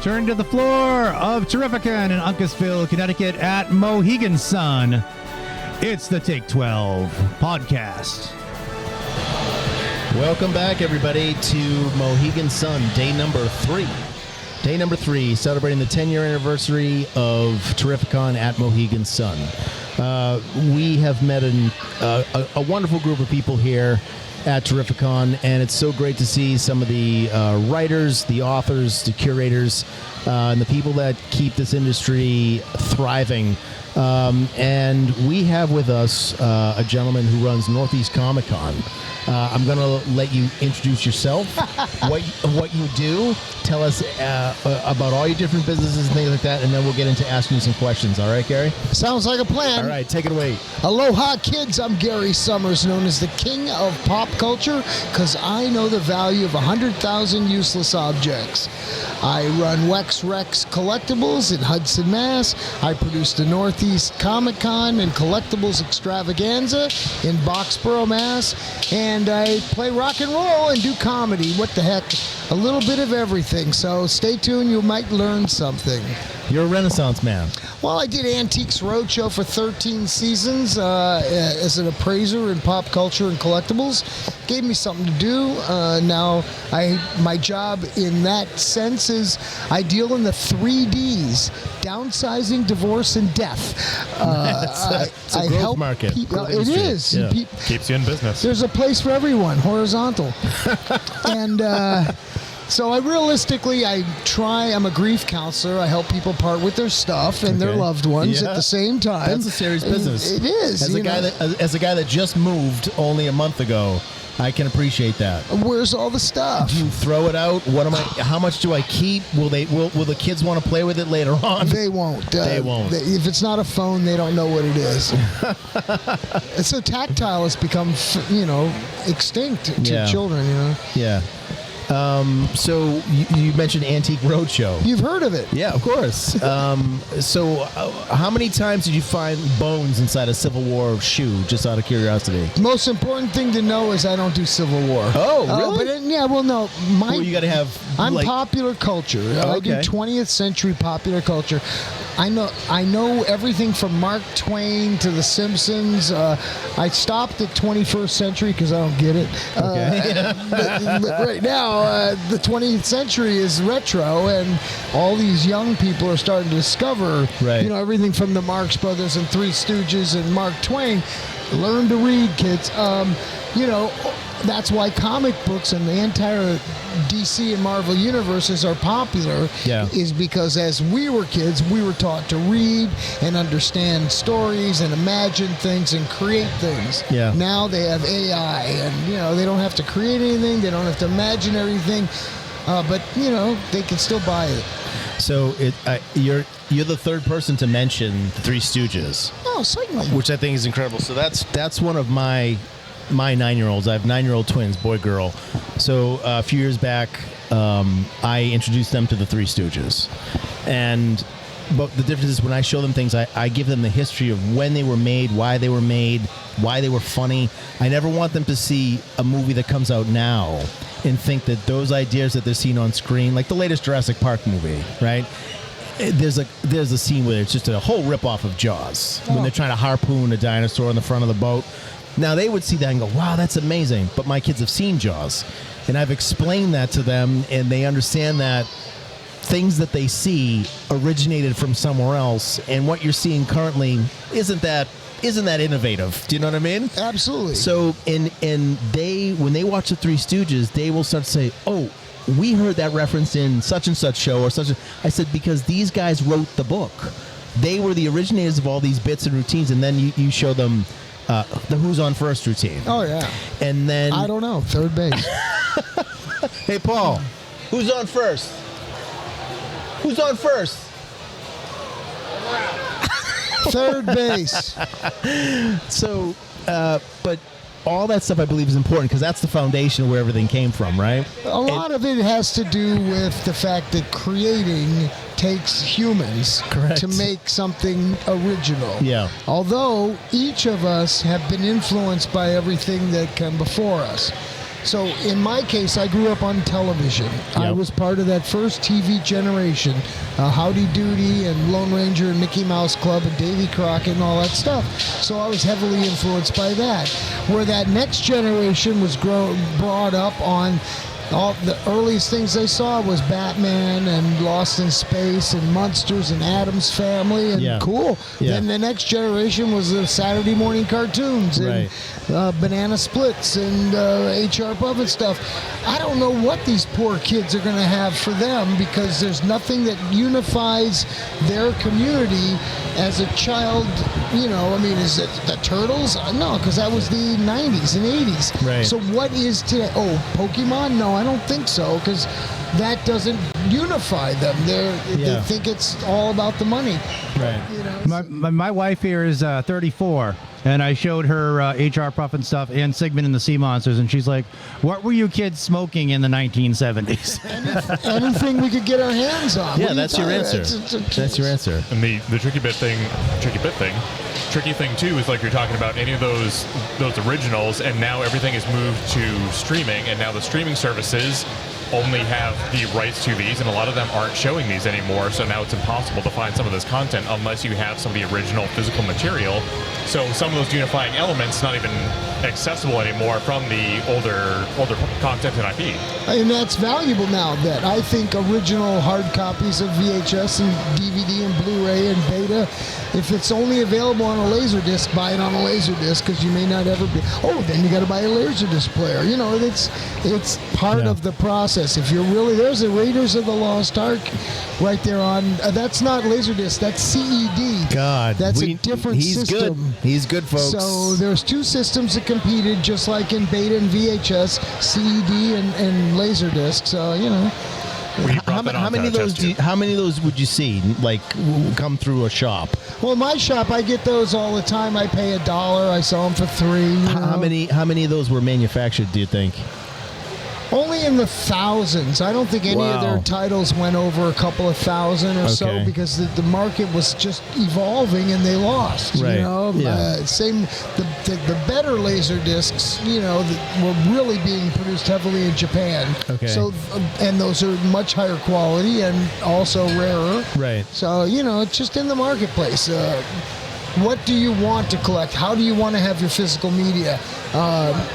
Turn to the floor of Terrificon in Uncasville, Connecticut at Mohegan Sun. It's the Take12 podcast. Welcome back, everybody, to Mohegan Sun, day number 3. Day number 3, celebrating the 10-year anniversary of Terrificon at Mohegan Sun. We have met a wonderful group of people here at Terrificon, and it's so great to see some of the writers, the authors, the curators, and the people that keep this industry thriving. And we have with us a gentleman who runs Northeast Comic Con. I'm going to let you introduce yourself, what you do, tell us about all your different businesses and things like that, and then we'll get into asking you some questions. All right, Gary? Sounds like a plan. All right, take it away. Aloha, kids. I'm Gary Sohmers, known as the king of pop culture, because I know the value of 100,000 useless objects. I run Wex Rex Collectibles in Hudson, Mass. I produce the Northeast Comic Con and Collectibles Extravaganza in Boxborough, Mass. And I play rock and roll and do comedy. What the heck? A little bit of everything. So stay tuned. You might learn something. You're a Renaissance man. Well, I did Antiques Roadshow for 13 seasons as an appraiser in pop culture and collectibles. Gave me something to do. Now, my job in that sense is I deal in the 3Ds: downsizing, divorce, and death. It's a growth help market. people. It is. Yeah. Keeps you in business. There's a place for everyone, horizontal. And so I'm a grief counselor. I help people part with their stuff and their loved ones at the same time. That's a serious business. It is. As a guy that just moved only a month ago, I can appreciate that. Where's all the stuff? You throw it out. How much do I keep? Will the kids want to play with it later on? They won't. They won't. If it's not a phone, they don't know what it is. So tactile has become, extinct to children. Yeah. So you mentioned Antique Roadshow. You've heard of it? Yeah, of course. So how many times did you find bones inside a Civil War shoe, just out of curiosity? Most important thing to know is I don't do Civil War. Oh, really? No. Well, you got to have... I'm popular culture. I do 20th century popular culture. I know everything from Mark Twain to The Simpsons. I stopped at 21st century because I don't get it. Okay. But right now, the 20th century is retro, and all these young people are starting to discover, everything from the Marx Brothers and Three Stooges and Mark Twain. Learn to read, kids. That's why comic books and the entire DC and Marvel universes are popular, is because as we were kids, we were taught to read and understand stories and imagine things and create things. Yeah. Now they have AI, and they don't have to create anything, they don't have to imagine everything, but they can still buy it. So you're the third person to mention the Three Stooges. Oh, certainly. Which I think is incredible. So that's one of my 9-year-olds. I have 9-year-old twins, boy, girl. So a few years back, I introduced them to the Three Stooges. But the difference is when I show them things, I give them the history of when they were made, why they were funny. I never want them to see a movie that comes out now and think that those ideas that they're seeing on screen, like the latest Jurassic Park movie, right? There's a scene where it's just a whole ripoff of Jaws when they're trying to harpoon a dinosaur on the front of the boat. Now, they would see that and go, wow, that's amazing. But my kids have seen Jaws. And I've explained that to them, and they understand that things that they see originated from somewhere else. And what you're seeing currently isn't that innovative. Do you know what I mean? Absolutely. So, when they watch the Three Stooges, they will start to say, oh, we heard that reference in such and such show or such. I said, because these guys wrote the book. They were the originators of all these bits and routines, and then you show them the Who's on First routine. Oh, yeah. And then... I don't know. Third base. Hey, Paul. Who's on first? Who's on first? Third base. So, but all that stuff I believe is important because that's the foundation of where everything came from, right? A lot of it has to do with the fact that creating takes humans to make something original. Yeah. Although each of us have been influenced by everything that came before us. So in my case, I grew up on television. Yep. I was part of that first TV generation, Howdy Doody and Lone Ranger and Mickey Mouse Club and Davy Crockett and all that stuff. So I was heavily influenced by that. Where that next generation was brought up on all the earliest things they saw was Batman and Lost in Space and Munsters and Addams Family and cool. Yeah. Then the next generation was the Saturday morning cartoons and Banana Splits and H.R. Puffin stuff. I don't know what these poor kids are going to have for them because there's nothing that unifies their community as a child. You know, I mean, is it the Turtles? No, because that was the 90s and 80s. Right. So what is today? Oh, Pokemon? No, I don't think so, because that doesn't unify them. They think it's all about the money. Right. You know, my wife here is 34, and I showed her H.R. Puffin stuff and Sigmund and the Sea Monsters, and she's like, what were you kids smoking in the 1970s? Anything we could get our hands on. Yeah, that's your answer. That's your answer. And the tricky thing too is like you're talking about any of those originals, and now everything is moved to streaming, and now the streaming services only have the rights to these, and a lot of them aren't showing these anymore, so now it's impossible to find some of this content unless you have some of the original physical material. So some of those unifying elements not even accessible anymore from the older content and IP. And that's valuable now. That I think original hard copies of VHS and DVD and Blu-ray and Beta, if it's only available on a Laserdisc, buy it on a Laserdisc, because you may not ever be. Oh, then you got to buy a Laserdisc player. You know, it's part of the process. If you're really, there's a Raiders of the Lost Ark right there on. That's not Laserdisc. That's CED. God, that's a different system. Good. He's good, folks. So there's two systems that competed, just like in Beta and VHS, CED and Laserdisc. So you know. How many of those would you see like come through a shop? Well, my shop, I get those all the time. I pay $1. I sell them for $3. How many of those were manufactured, do you think? Only in the thousands. I don't think any of their titles went over a couple of thousand or so, because the market was just evolving and they lost. Right. You know, same the better laser discs. You know, that were really being produced heavily in Japan. Okay. So and those are much higher quality and also rarer. Right. So you know, it's just in the marketplace. What do you want to collect? How do you want to have your physical media?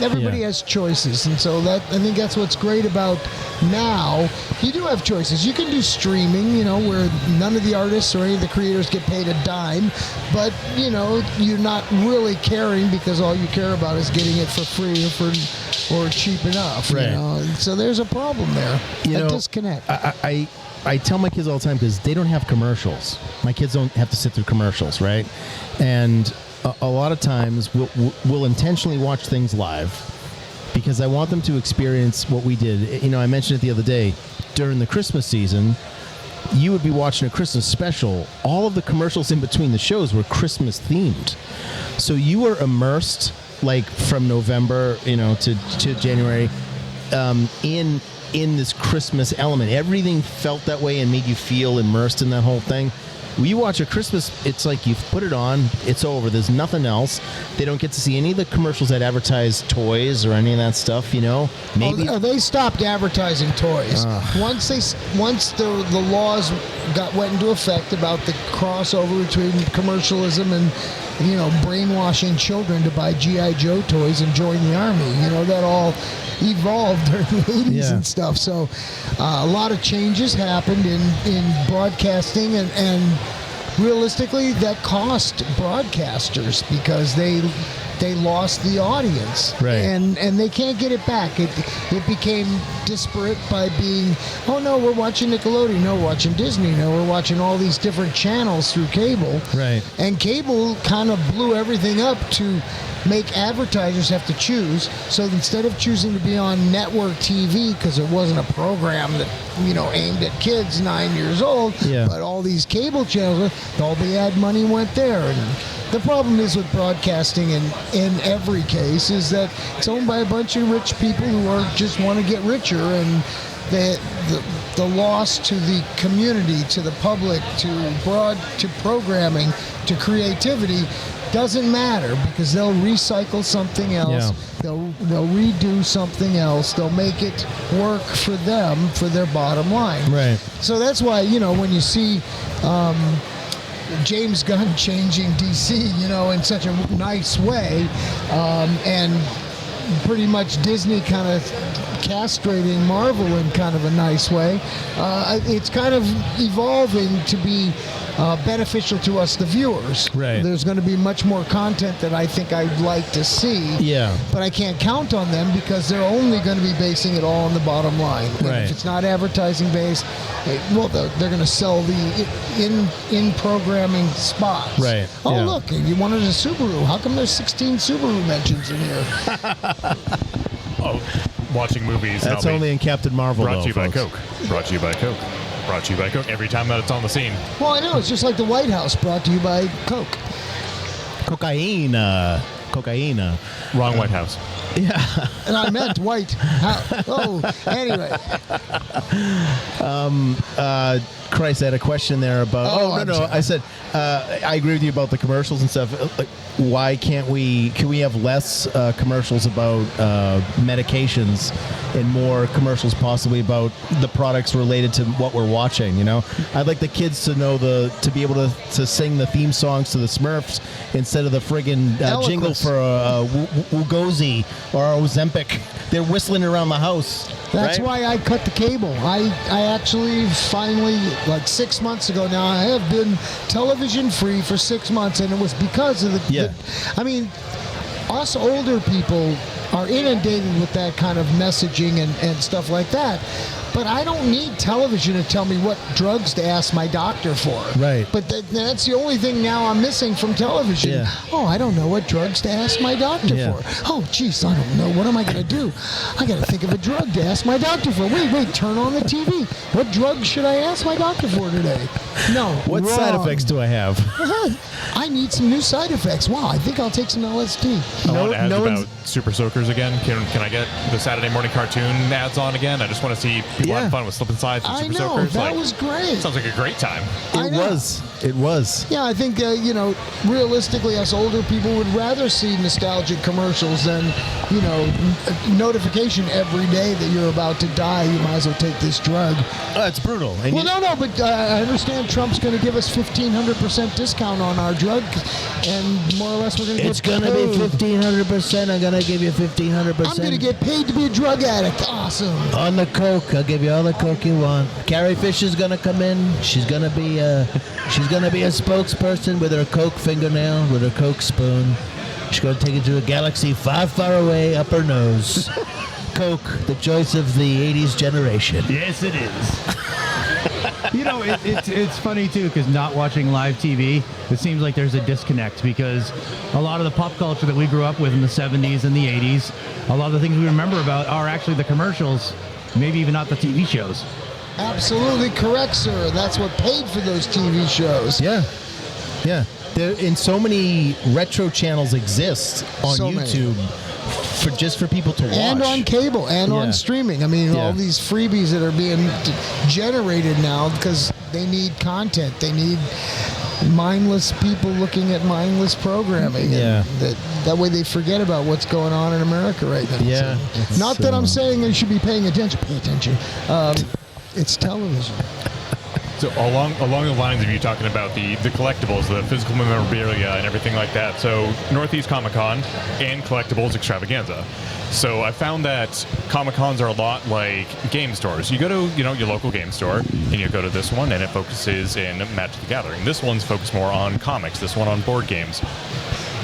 Everybody has choices, and so I think that's what's great about now. You do have choices. You can do streaming, you know, where none of the artists or any of the creators get paid a dime, but you know, you're not really caring because all you care about is getting it for free or cheap enough. Right. You know? So there's a problem there. A disconnect. I tell my kids all the time, because they don't have commercials. My kids don't have to sit through commercials, right? And a lot of times we'll intentionally watch things live because I want them to experience what we did. You know, I mentioned it the other day. During the Christmas season, you would be watching a Christmas special. All of the commercials in between the shows were Christmas themed. So you were immersed, like from November, you know, to January, in this Christmas element. Everything felt that way and made you feel immersed in that whole thing. When you watch a Christmas, it's like you've put it on, it's over. There's nothing else. They don't get to see any of the commercials that advertise toys or any of that stuff, you know? Maybe they stopped advertising toys. Once the laws went into effect about the crossover between commercialism and, you know, brainwashing children to buy G.I. Joe toys and join the army. You know, that all evolved during the 80s and stuff. So a lot of changes happened in broadcasting, and realistically that cost broadcasters because they lost the audience, right? And they can't get it back. It became disparate by being, oh no, we're watching Nickelodeon, no, we're watching Disney, no, we're watching all these different channels through cable, right? And cable kind of blew everything up to make advertisers have to choose. So instead of choosing to be on network TV because it wasn't a program that, you know, aimed at kids 9 years old, but all these cable channels, all the ad money went there. And the problem is with broadcasting in every case is that it's owned by a bunch of rich people who just want to get richer, and the loss to the community, to the public, to programming, to creativity Doesn't matter because they'll recycle something else. They'll redo something else. They'll make it work for them for their bottom line. Right. So that's why, when you see James Gunn changing DC, in such a nice way, and pretty much Disney kind of castrating Marvel in kind of a nice way, it's kind of evolving to be beneficial to us, the viewers. Right. There's going to be much more content that I think I'd like to see. Yeah. But I can't count on them because they're only going to be basing it all on the bottom line. And Right. if it's not advertising based, they're going to sell the in programming spots. Right. Oh, Yeah. look, you wanted a Subaru. How come there's 16 Subaru mentions in here? Oh, watching movies. That's and I'll be only in Captain Marvel, brought though, to you by folks. Coke. Brought to you by Coke. Brought to you by Coke. Every time that it's on the scene. Well, I know. It's just like the White House brought to you by Coke. Cocaine. Wrong White House. Yeah. And I meant white. Anyway. Christ, I had a question there about. I'm No. sorry. I said I agree with you about the commercials and stuff. Like, why can't we? Can we have less commercials about medications and more commercials possibly about the products related to what we're watching? I'd like the kids to know to be able to sing the theme songs to the Smurfs instead of the friggin' jingle Eloquence. for Wugozi or Ozempic. They're whistling around the house. That's right? why I cut the cable. I actually finally, like 6 months ago now, I have been television free for 6 months, and it was because of us older people are inundated with that kind of messaging and stuff like that. But I don't need television to tell me what drugs to ask my doctor for. Right. But that's the only thing now I'm missing from television. Yeah. Oh, I don't know what drugs to ask my doctor for. Oh, geez, I don't know. What am I going to do? I got to think of a drug to ask my doctor for. Wait, turn on the TV. What drug should I ask my doctor for today? No. What side wrong. effects do I have? I need some new side effects. Wow, I think I'll take some LSD. I want ads no about one's- Super Soakers again. Can I get the Saturday morning cartoon ads on again? I just want to see people having fun with slip and slides and I Super know, Soakers. that was great. Sounds like a great time. I know. It was. Yeah, I think, realistically, us older people would rather see nostalgic commercials than, notification every day that you're about to die. You might as well take this drug. Oh, it's brutal. And Well, no, but I understand Trump's going to give us 1,500% discount on our drug, and more or less we're going to get it's going to be 1,500%. I'm going to give you 1,500%. I'm going to get paid to be a drug addict. Awesome. on the Coke. I'll give you all the Coke you want. Carrie Fisher's going to come in. She's going to be a spokesperson with her Coke fingernail, with her Coke spoon. She's going to take it to a galaxy far, far away up her nose. Coke, the choice of the 80s generation. Yes, it is. It's funny, too, because not watching live TV, it seems like there's a disconnect because a lot of the pop culture that we grew up with in the 70s and the 80s, a lot of the things we remember about are actually the commercials, maybe even not the TV shows. Absolutely correct, sir. That's what paid for those TV shows. Yeah. And so many retro channels exist on So many. YouTube for people to watch. And on cable and Yeah. on streaming. I mean, all these freebies that are being generated now because they need content. They need mindless people looking at mindless programming. Yeah. And that way they forget about what's going on in America right now. Yeah. So, not that I'm saying they should be paying attention. Pay attention. It's television. So along the lines of you talking about the collectibles, the physical memorabilia and everything like that. So Northeast Comic Con and collectibles extravaganza. So I found that Comic Cons are a lot like game stores. You go to your local game store and you go to this one and it focuses in Magic the Gathering. This one's focused more on comics. This one on board games.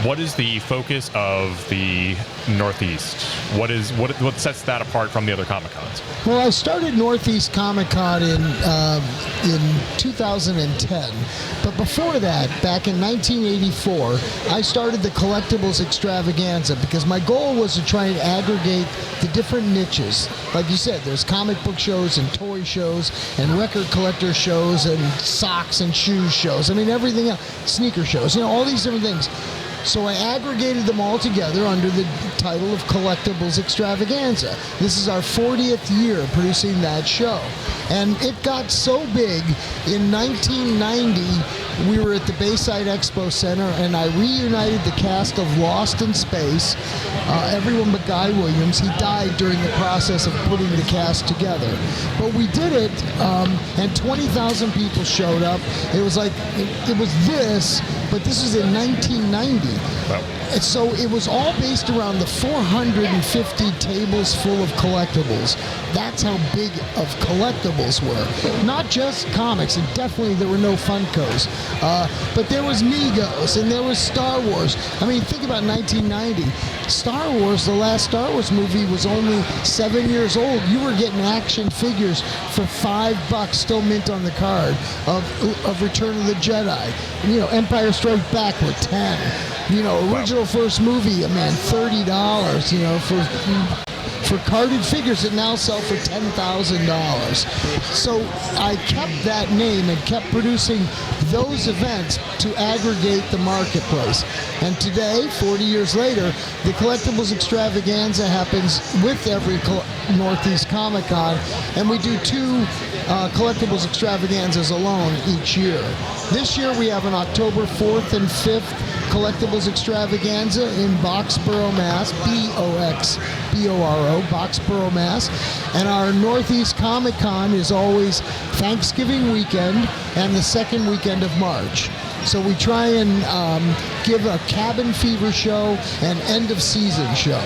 What is the focus of the Northeast? What sets that apart from the other Comic Cons? Well, I started Northeast Comic Con in 2010, but before that, back in 1984, I started the Collectibles Extravaganza because my goal was to try and aggregate the different niches. Like you said, there's comic book shows and toy shows and record collector shows and socks and shoes shows. I mean, everything else, sneaker shows, all these different things. So I aggregated them all together under the title of Collectibles Extravaganza. This is our 40th year producing that show. And it got so big in 1990, we were at the Bayside Expo Center, and I reunited the cast of Lost in Space. Everyone but Guy Williams. He died during the process of putting the cast together. But we did it, and 20,000 people showed up. It was like, it was this, but this was in 1990. Wow. And so it was all based around the 450 tables full of collectibles. That's how big of collectibles were. Not just comics, and definitely there were no Funkos. But there was Migos, and there was Star Wars. I mean, think about 1990. Star Wars, the last Star Wars movie, was only 7 years old. You were getting action figures for $5, still mint on the card, of Return of the Jedi. You know, Empire Strikes Back were 10. You know, original first movie, man, $30, you know, for carded figures that now sell for $10,000. So I kept that name and kept producing those events to aggregate the marketplace. And today, 40 years later, the Collectibles Extravaganza happens with every Northeast Comic Con, and we do 2 Collectibles Extravaganzas alone each year. This year we have an October 4th and 5th Collectibles Extravaganza in Boxborough, Mass. B-O-X-B-O-R-O, Boxborough, Mass. And our Northeast Comic Con is always Thanksgiving weekend and the second weekend of March. So we try and give a cabin fever show and end of season show.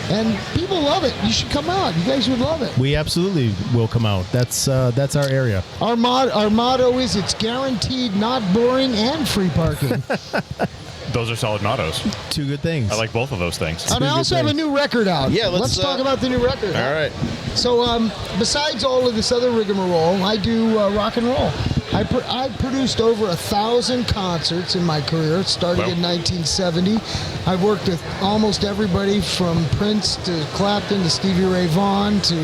And people love it. You should come out. You guys would love it. We absolutely will come out. That's our area. Our motto is it's guaranteed not boring and free parking. Those are solid mottos. 2 good things. I like both of those things. And I also have a new record out. Yeah, let's talk about the new record. All right. So besides all of this other rigmarole, I do rock and roll. I produced over 1,000 concerts in my career, starting in 1970. I've worked with almost everybody from Prince to Clapton to Stevie Ray Vaughan to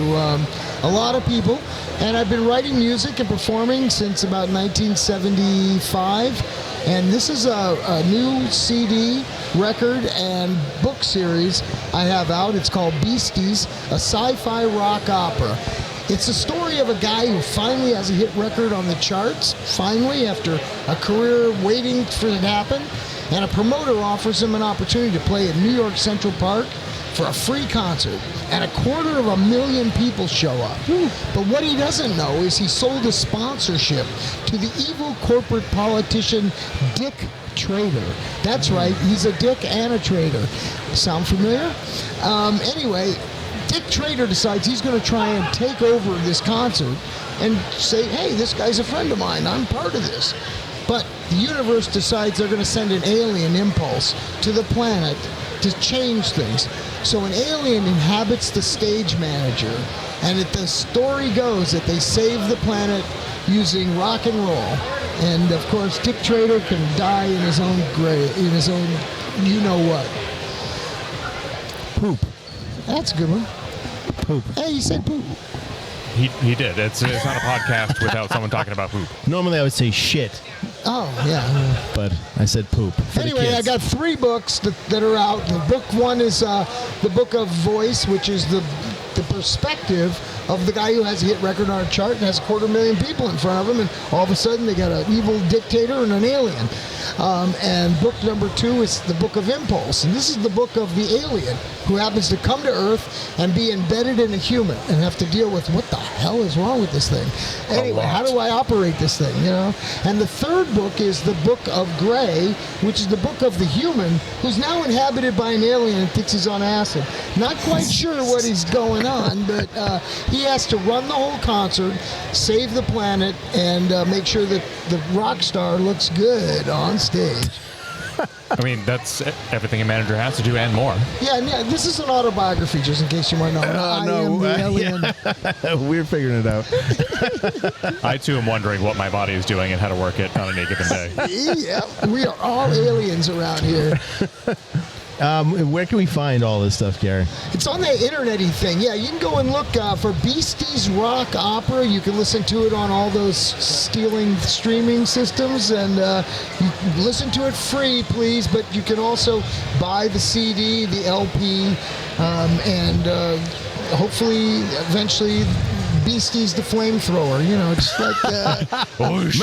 a lot of people. And I've been writing music and performing since about 1975. And this is a new CD, record, and book series I have out. It's called Beasties, a sci-fi rock opera. It's a story of a guy who finally has a hit record on the charts, finally, after a career waiting for it to happen, and a promoter offers him an opportunity to play at New York Central Park for a free concert, and 250,000 people show up. But what he doesn't know is he sold a sponsorship to the evil corporate politician Dick Trader. That's right, he's a dick and a traitor. Sound familiar? Anyway, Dick Trader decides he's going to try and take over this concert and say, hey, this guy's a friend of mine, I'm part of this. But the universe decides they're going to send an alien impulse to the planet to change things. So an alien inhabits the stage manager, and the story goes that they save the planet using rock and roll. And of course, Dick Trader can die in his own grave, in his own, you know what. Poop. That's a good one. Poop. Hey, he said poop. He did. It's not a podcast without someone talking about poop. Normally I would say shit, Oh, yeah. but I said poop. For the Anyway, kids. I got 3 books that are out. The book 1 is the Book of Voice, which is the perspective of the guy who has a hit record on a chart and has 250,000 people in front of him, and all of a sudden they got an evil dictator and an alien. And book number 2 is the Book of Impulse, and this is the book of the alien who happens to come to Earth and be embedded in a human and have to deal with what the hell is wrong with this thing. Anyway, how do I operate this thing, you know? And the 3rd book is the Book of Gray, which is the book of the human who's now inhabited by an alien and thinks he's on acid. Not quite sure what he's going on, but he has to run the whole concert, save the planet, and make sure that the rock star looks good on stage. I mean, that's everything a manager has to do and more. Yeah, this is an autobiography, just in case you might know. I am the alien. We're figuring it out. I, too, am wondering what my body is doing and how to work it on any given day. Yeah, we are all aliens around here. Where can we find all this stuff, Gary? It's on the internet-y thing. Yeah, you can go and look for Beasties Rock Opera. You can listen to it on all those streaming systems, and you can listen to it free, please. But you can also buy the CD, the LP, and hopefully, eventually, Beasties the Flamethrower. You know, just like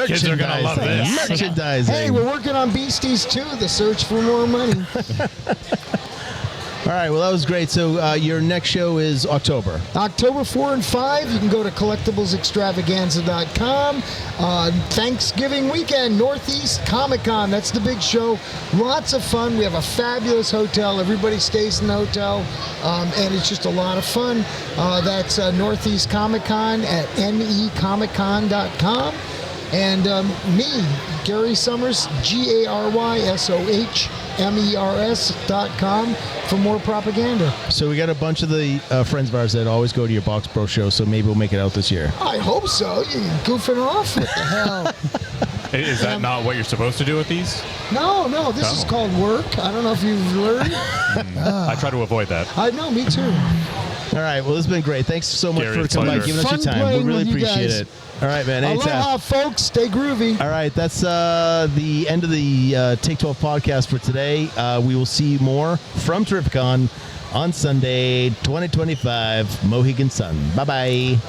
Kids are gonna love this. Merchandising. hey, we're working on Beasties too. The search for more money. All right, well, that was great. So your next show is October. October 4 and 5, you can go to collectiblesextravaganza.com. Thanksgiving weekend, Northeast Comic-Con. That's the big show. Lots of fun. We have a fabulous hotel. Everybody stays in the hotel, and it's just a lot of fun. That's Northeast Comic-Con at necomiccon.com. And me, Gary Sohmers, GarySohmers.com for more propaganda. So we got a bunch of the friends of ours that always go to your Box Pro show, so maybe we'll make it out this year. I hope so. You're goofing off. What the hell? Is that not what you're supposed to do with these? No. This is called work. I don't know if you've learned. I try to avoid that. I know, me too. All right, well, this has been great. Thanks so much Gary, for coming by, pleasure. giving us your Fun time. We playing really with you appreciate guys. it. All right, man. Anytime. Aloha, folks. Stay groovy. All right, that's the end of the Take12 podcast for today. We will see you more from Terrificon on Sunday, 2025, Mohegan Sun. Bye-bye.